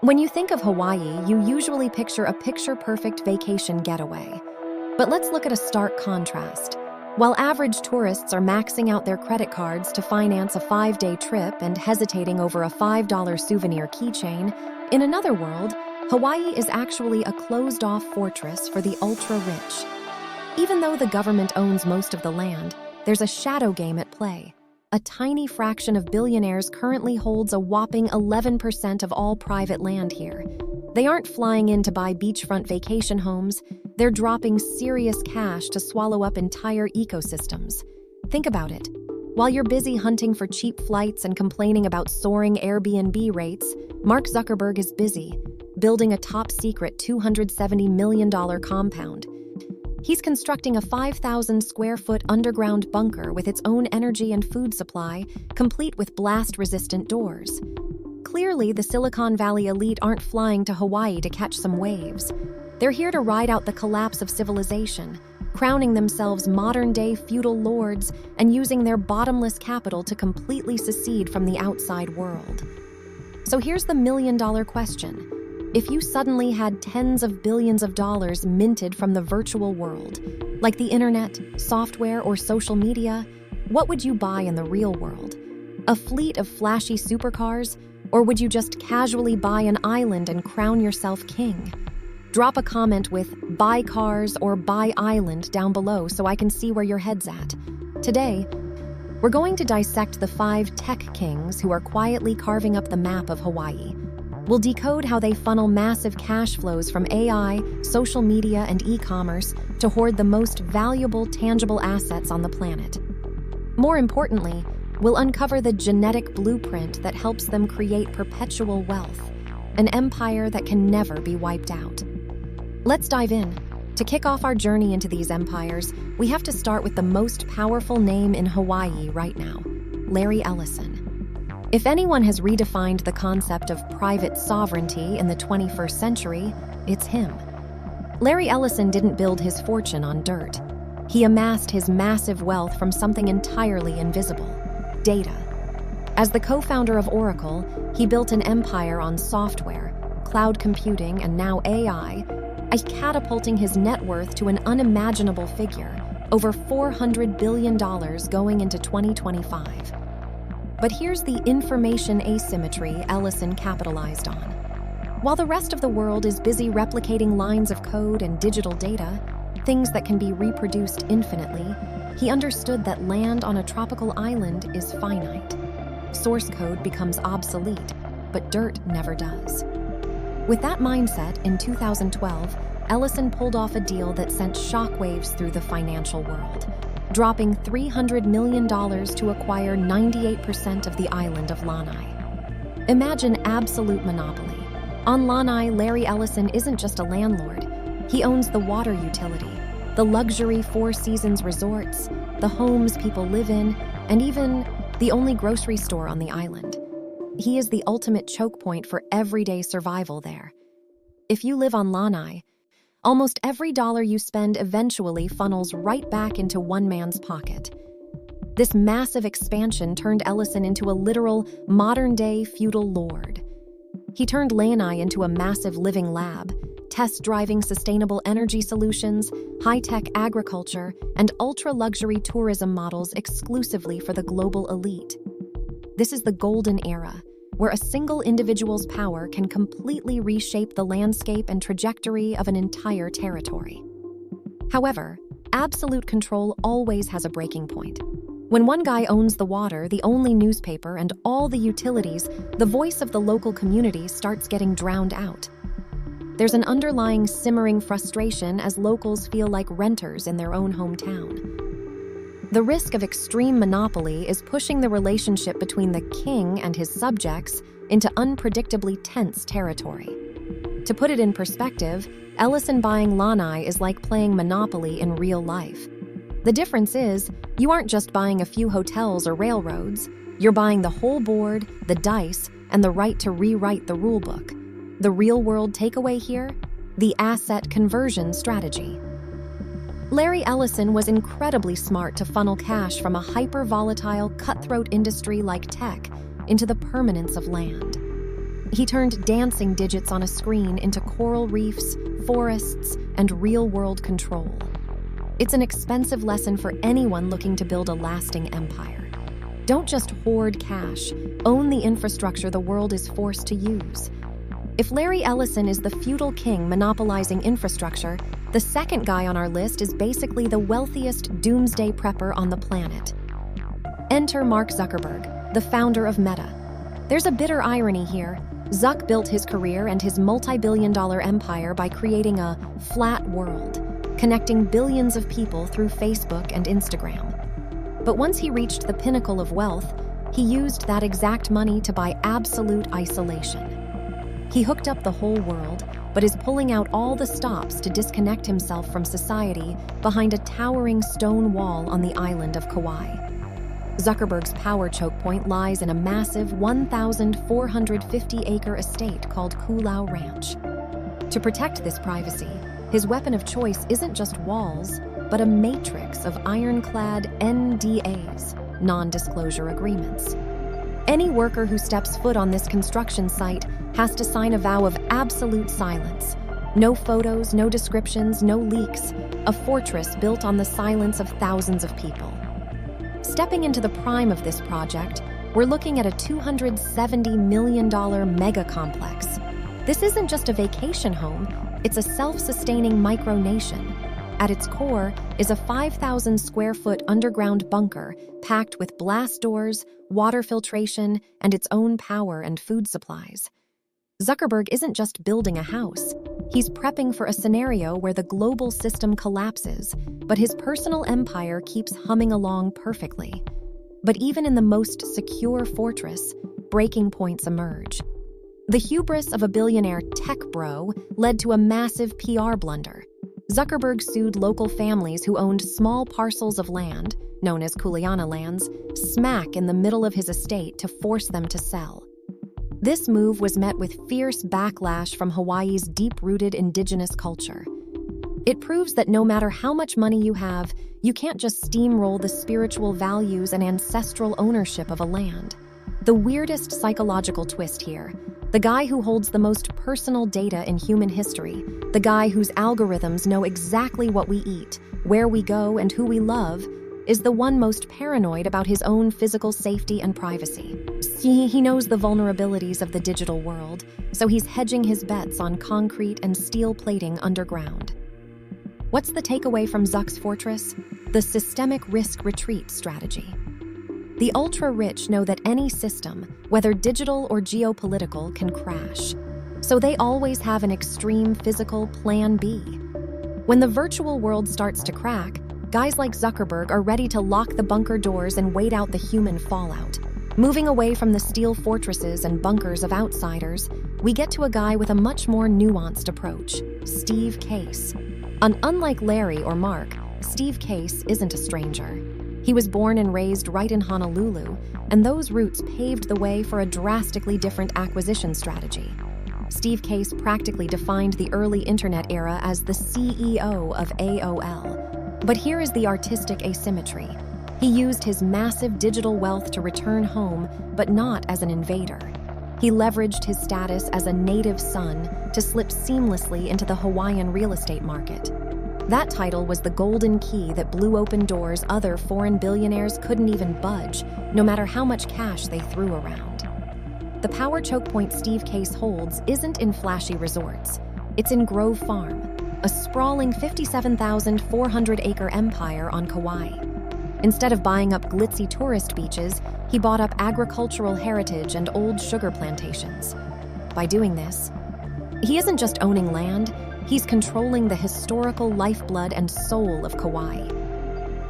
When you think of Hawaii, you usually picture a picture-perfect vacation getaway. But let's look at a stark contrast. While average tourists are maxing out their credit cards to finance a 5-day trip and hesitating over a $5 souvenir keychain, in another world, Hawaii is actually a closed-off fortress for the ultra-rich. Even though the government owns most of the land, there's a shadow game at play. A tiny fraction of billionaires currently holds a whopping 11% of all private land here. They aren't flying in to buy beachfront vacation homes, they're dropping serious cash to swallow up entire ecosystems. Think about it. While you're busy hunting for cheap flights and complaining about soaring Airbnb rates, Mark Zuckerberg is busy, building a top-secret $270 million compound. He's constructing a 5,000-square-foot underground bunker with its own energy and food supply, complete with blast-resistant doors. Clearly, the Silicon Valley elite aren't flying to Hawaii to catch some waves. They're here to ride out the collapse of civilization, crowning themselves modern-day feudal lords and using their bottomless capital to completely secede from the outside world. So here's the million-dollar question. If you suddenly had tens of billions of dollars minted from the virtual world, like the internet, software, or social media, what would you buy in the real world? A fleet of flashy supercars? Or would you just casually buy an island and crown yourself king? Drop a comment with "buy cars" or "buy island" down below so I can see where your head's at. Today, we're going to dissect the 5 tech kings who are quietly carving up the map of Hawaii. We'll decode how they funnel massive cash flows from AI, social media, and e-commerce to hoard the most valuable tangible assets on the planet. More importantly, we'll uncover the genetic blueprint that helps them create perpetual wealth, an empire that can never be wiped out. Let's dive in. To kick off our journey into these empires, we have to start with the most powerful name in Hawaii right now, Larry Ellison. If anyone has redefined the concept of private sovereignty in the 21st century, it's him. Larry Ellison didn't build his fortune on dirt. He amassed his massive wealth from something entirely invisible: data. As the co-founder of Oracle, he built an empire on software, cloud computing, and now AI, catapulting his net worth to an unimaginable figure, over $400 billion going into 2025. But here's the information asymmetry Ellison capitalized on. While the rest of the world is busy replicating lines of code and digital data, things that can be reproduced infinitely, he understood that land on a tropical island is finite. Source code becomes obsolete, but dirt never does. With that mindset, in 2012, Ellison pulled off a deal that sent shockwaves through the financial world, dropping $300 million to acquire 98% of the island of Lanai. Imagine absolute monopoly. On Lanai, Larry Ellison isn't just a landlord. He owns the water utility, the luxury Four Seasons resorts, the homes people live in, and even the only grocery store on the island. He is the ultimate choke point for everyday survival there. If you live on Lanai, almost every dollar you spend eventually funnels right back into one man's pocket. This massive expansion turned Ellison into a literal modern-day feudal lord. He turned Lanai into a massive living lab, test-driving sustainable energy solutions, high-tech agriculture, and ultra-luxury tourism models exclusively for the global elite. This is the golden era, where a single individual's power can completely reshape the landscape and trajectory of an entire territory. However, absolute control always has a breaking point. When one guy owns the water, the only newspaper, and all the utilities, the voice of the local community starts getting drowned out. There's an underlying simmering frustration as locals feel like renters in their own hometown. The risk of extreme monopoly is pushing the relationship between the king and his subjects into unpredictably tense territory. To put it in perspective, Ellison buying Lanai is like playing Monopoly in real life. The difference is, you aren't just buying a few hotels or railroads, you're buying the whole board, the dice, and the right to rewrite the rulebook. The real-world takeaway here? The asset conversion strategy. Larry Ellison was incredibly smart to funnel cash from a hyper-volatile, cutthroat industry like tech into the permanence of land. He turned dancing digits on a screen into coral reefs, forests, and real-world control. It's an expensive lesson for anyone looking to build a lasting empire. Don't just hoard cash, own the infrastructure the world is forced to use. If Larry Ellison is the feudal king monopolizing infrastructure, the second guy on our list is basically the wealthiest doomsday prepper on the planet. Enter Mark Zuckerberg, the founder of Meta. There's a bitter irony here. Zuck built his career and his multi-billion-dollar empire by creating a flat world, connecting billions of people through Facebook and Instagram. But once he reached the pinnacle of wealth, he used that exact money to buy absolute isolation. He hooked up the whole world, but is pulling out all the stops to disconnect himself from society behind a towering stone wall on the island of Kauai. Zuckerberg's power choke point lies in a massive 1,450-acre estate called Kulau Ranch. To protect this privacy, his weapon of choice isn't just walls, but a matrix of ironclad NDAs, non-disclosure agreements. Any worker who steps foot on this construction site has to sign a vow of absolute silence. No photos, no descriptions, no leaks. A fortress built on the silence of thousands of people. Stepping into the prime of this project, we're looking at a $270 million mega complex. This isn't just a vacation home, it's a self-sustaining micronation. At its core is a 5,000-square-foot underground bunker packed with blast doors, water filtration, and its own power and food supplies. Zuckerberg isn't just building a house. He's prepping for a scenario where the global system collapses, but his personal empire keeps humming along perfectly. But even in the most secure fortress, breaking points emerge. The hubris of a billionaire tech bro led to a massive PR blunder. Zuckerberg sued local families who owned small parcels of land, known as Kuleana lands, smack in the middle of his estate to force them to sell. This move was met with fierce backlash from Hawaii's deep-rooted indigenous culture. It proves that no matter how much money you have, you can't just steamroll the spiritual values and ancestral ownership of a land. The weirdest psychological twist here: the guy who holds the most personal data in human history, the guy whose algorithms know exactly what we eat, where we go, and who we love, is the one most paranoid about his own physical safety and privacy. He knows the vulnerabilities of the digital world, so he's hedging his bets on concrete and steel plating underground. What's the takeaway from Zuck's fortress? The systemic risk retreat strategy. The ultra-rich know that any system, whether digital or geopolitical, can crash. So they always have an extreme physical plan B. When the virtual world starts to crack, guys like Zuckerberg are ready to lock the bunker doors and wait out the human fallout. Moving away from the steel fortresses and bunkers of outsiders, we get to a guy with a much more nuanced approach: Steve Case. Unlike Larry or Mark, Steve Case isn't a stranger. He was born and raised right in Honolulu, and those roots paved the way for a drastically different acquisition strategy. Steve Case practically defined the early internet era as the CEO of AOL. But here is the artistic asymmetry. He used his massive digital wealth to return home, but not as an invader. He leveraged his status as a native son to slip seamlessly into the Hawaiian real estate market. That title was the golden key that blew open doors other foreign billionaires couldn't even budge, no matter how much cash they threw around. The power choke point Steve Case holds isn't in flashy resorts. It's in Grove Farm, a sprawling 57,400-acre empire on Kauai. Instead of buying up glitzy tourist beaches, he bought up agricultural heritage and old sugar plantations. By doing this, he isn't just owning land, he's controlling the historical lifeblood and soul of Kauai.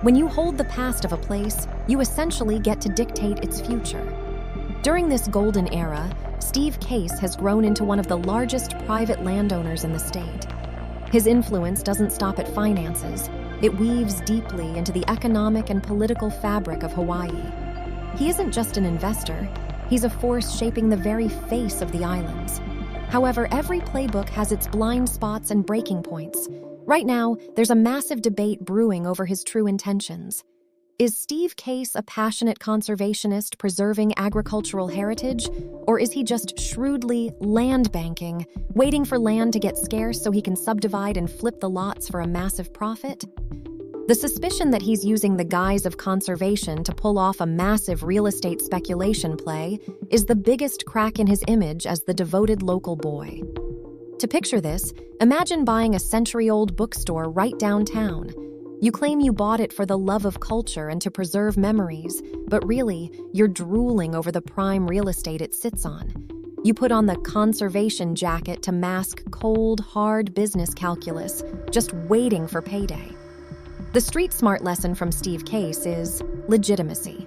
When you hold the past of a place, you essentially get to dictate its future. During this golden era, Steve Case has grown into one of the largest private landowners in the state. His influence doesn't stop at finances. It weaves deeply into the economic and political fabric of Hawaii. He isn't just an investor, he's a force shaping the very face of the islands. However, every playbook has its blind spots and breaking points. Right now, there's a massive debate brewing over his true intentions. Is Steve Case a passionate conservationist preserving agricultural heritage, or is he just shrewdly land banking, waiting for land to get scarce so he can subdivide and flip the lots for a massive profit? The suspicion that he's using the guise of conservation to pull off a massive real estate speculation play is the biggest crack in his image as the devoted local boy. To picture this, imagine buying a century-old bookstore right downtown. You claim you bought it for the love of culture and to preserve memories, but really, you're drooling over the prime real estate it sits on. You put on the conservation jacket to mask cold, hard business calculus, just waiting for payday. The street-smart lesson from Steve Case is legitimacy.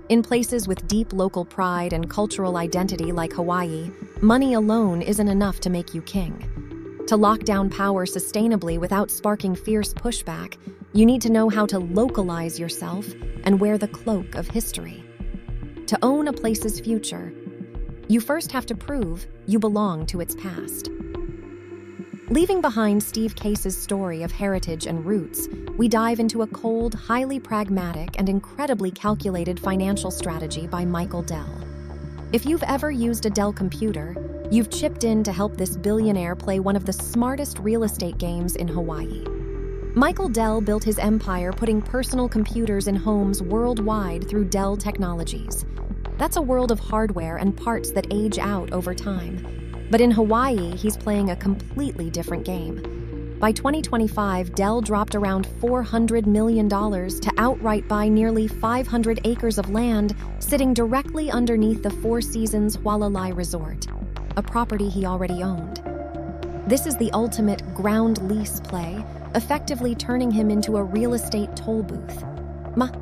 In places with deep local pride and cultural identity like Hawaii, money alone isn't enough to make you king. To lock down power sustainably without sparking fierce pushback, you need to know how to localize yourself and wear the cloak of history. To own a place's future, you first have to prove you belong to its past. Leaving behind Steve Case's story of heritage and roots, we dive into a cold, highly pragmatic, and incredibly calculated financial strategy by Michael Dell. If you've ever used a Dell computer, you've chipped in to help this billionaire play one of the smartest real estate games in Hawaii. Michael Dell built his empire putting personal computers in homes worldwide through Dell Technologies. That's a world of hardware and parts that age out over time. But in Hawaii, he's playing a completely different game. By 2025, Dell dropped around $400 million to outright buy nearly 500 acres of land sitting directly underneath the Four Seasons Hualalai Resort, a property he already owned. This is the ultimate ground lease play, effectively turning him into a real estate toll booth.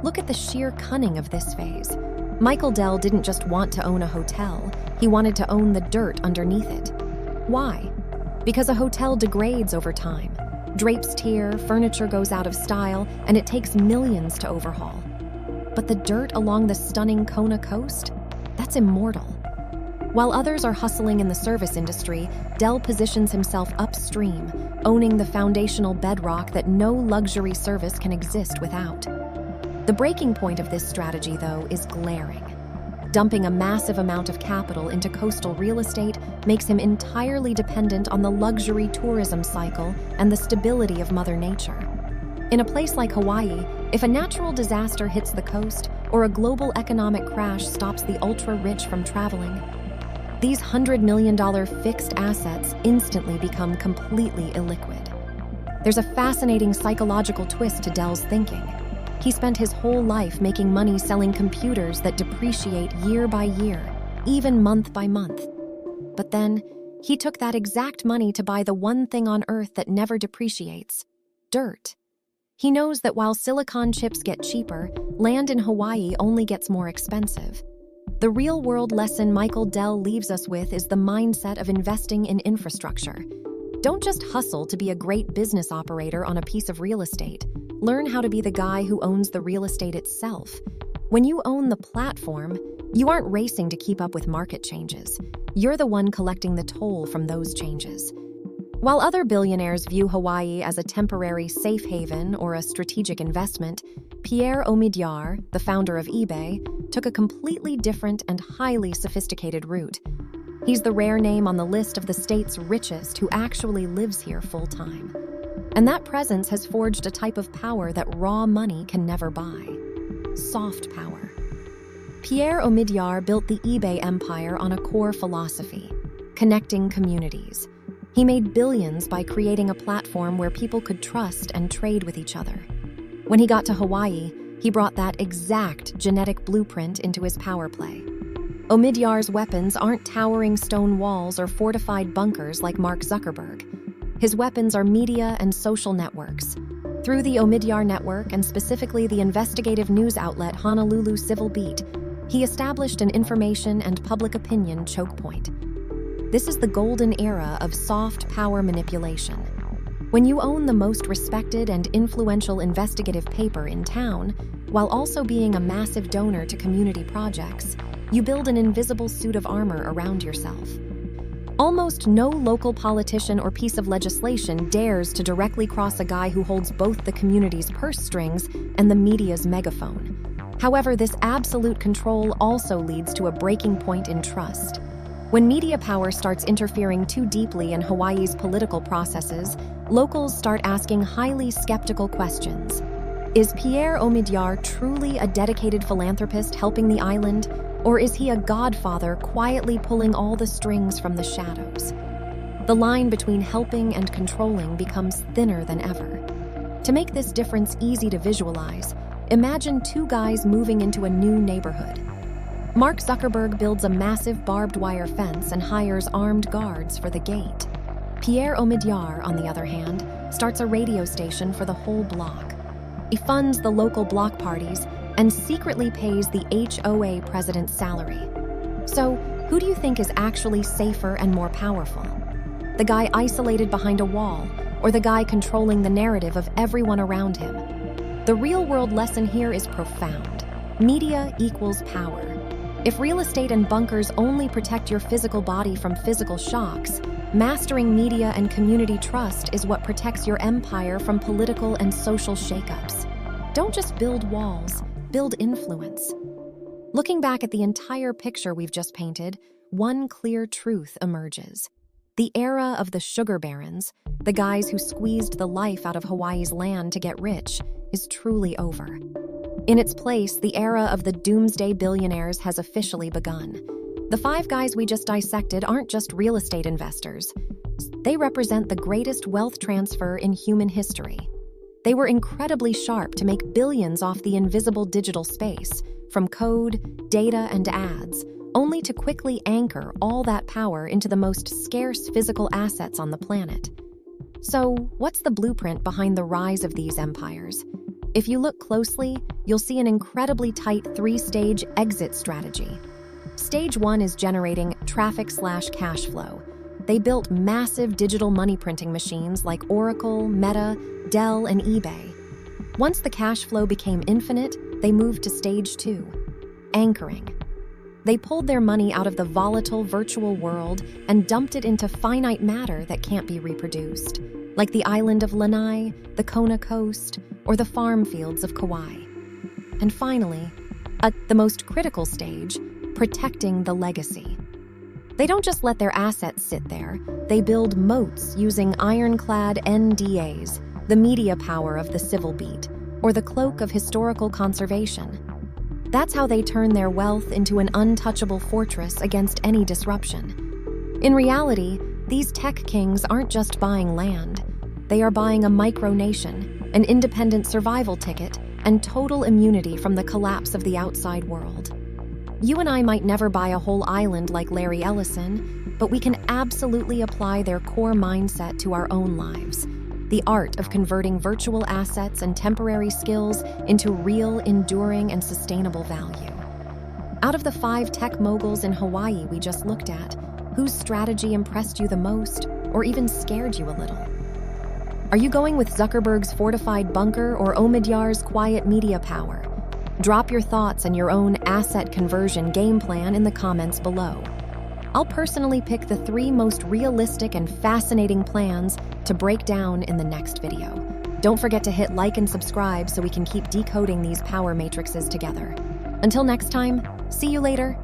Look at the sheer cunning of this phase. Michael Dell didn't just want to own a hotel, he wanted to own the dirt underneath it. Why? Because a hotel degrades over time. Drapes tear, furniture goes out of style, and it takes millions to overhaul. But the dirt along the stunning Kona coast? That's immortal. While others are hustling in the service industry, Dell positions himself upstream, owning the foundational bedrock that no luxury service can exist without. The breaking point of this strategy, though, is glaring. Dumping a massive amount of capital into coastal real estate makes him entirely dependent on the luxury tourism cycle and the stability of Mother Nature. In a place like Hawaii, if a natural disaster hits the coast or a global economic crash stops the ultra-rich from traveling, these $100 million fixed assets instantly become completely illiquid. There's a fascinating psychological twist to Dell's thinking. He spent his whole life making money selling computers that depreciate year by year, even month by month. But then, he took that exact money to buy the one thing on Earth that never depreciates: dirt. He knows that while silicon chips get cheaper, land in Hawaii only gets more expensive. The real-world lesson Michael Dell leaves us with is the mindset of investing in infrastructure. Don't just hustle to be a great business operator on a piece of real estate. Learn how to be the guy who owns the real estate itself. When you own the platform, you aren't racing to keep up with market changes. You're the one collecting the toll from those changes. While other billionaires view Hawaii as a temporary safe haven or a strategic investment, Pierre Omidyar, the founder of eBay, took a completely different and highly sophisticated route. He's the rare name on the list of the state's richest who actually lives here full-time. And that presence has forged a type of power that raw money can never buy: soft power. Pierre Omidyar built the eBay empire on a core philosophy: connecting communities. He made billions by creating a platform where people could trust and trade with each other. When he got to Hawaii, he brought that exact genetic blueprint into his power play. Omidyar's weapons aren't towering stone walls or fortified bunkers like Mark Zuckerberg. His weapons are media and social networks. Through the Omidyar Network, and specifically the investigative news outlet Honolulu Civil Beat, he established an information and public opinion choke point. This is the golden era of soft power manipulation. When you own the most respected and influential investigative paper in town, while also being a massive donor to community projects, you build an invisible suit of armor around yourself. Almost no local politician or piece of legislation dares to directly cross a guy who holds both the community's purse strings and the media's megaphone. However, this absolute control also leads to a breaking point in trust. When media power starts interfering too deeply in Hawaii's political processes, locals start asking highly skeptical questions. Is Pierre Omidyar truly a dedicated philanthropist helping the island, or is he a godfather quietly pulling all the strings from the shadows? The line between helping and controlling becomes thinner than ever. To make this difference easy to visualize, imagine two guys moving into a new neighborhood. Mark Zuckerberg builds a massive barbed wire fence and hires armed guards for the gate. Pierre Omidyar, on the other hand, starts a radio station for the whole block. He funds the local block parties and secretly pays the HOA president's salary. So, who do you think is actually safer and more powerful? The guy isolated behind a wall, or the guy controlling the narrative of everyone around him? The real-world lesson here is profound. Media equals power. If real estate and bunkers only protect your physical body from physical shocks, mastering media and community trust is what protects your empire from political and social shakeups. Don't just build walls, build influence. Looking back at the entire picture we've just painted, one clear truth emerges. The era of the sugar barons, the guys who squeezed the life out of Hawaii's land to get rich, is truly over. In its place, the era of the Doomsday billionaires has officially begun. The five guys we just dissected aren't just real estate investors. They represent the greatest wealth transfer in human history. They were incredibly sharp to make billions off the invisible digital space, from code, data, and ads, only to quickly anchor all that power into the most scarce physical assets on the planet. So, what's the blueprint behind the rise of these empires? If you look closely, you'll see an incredibly tight three-stage exit strategy. Stage 1 is generating traffic/cash flow. They built massive digital money printing machines like Oracle, Meta, Dell, and eBay. Once the cash flow became infinite, they moved to Stage 2, anchoring. They pulled their money out of the volatile virtual world and dumped it into finite matter that can't be reproduced, like the island of Lanai, the Kona coast, or the farm fields of Kauai. And finally, at the most critical stage, protecting the legacy. They don't just let their assets sit there, they build moats using ironclad NDAs, the media power of the civil beat, or the cloak of historical conservation. That's how they turn their wealth into an untouchable fortress against any disruption. In reality, these tech kings aren't just buying land. They are buying a micronation, an independent survival ticket, and total immunity from the collapse of the outside world. You and I might never buy a whole island like Larry Ellison, but we can absolutely apply their core mindset to our own lives. The art of converting virtual assets and temporary skills into real, enduring, and sustainable value. Out of the 5 tech moguls in Hawaii we just looked at, whose strategy impressed you the most, or even scared you a little? Are you going with Zuckerberg's fortified bunker or Omidyar's quiet media power? Drop your thoughts and your own asset conversion game plan in the comments below. I'll personally pick the 3 most realistic and fascinating plans to break down in the next video. Don't forget to hit like and subscribe so we can keep decoding these power matrices together. Until next time, see you later.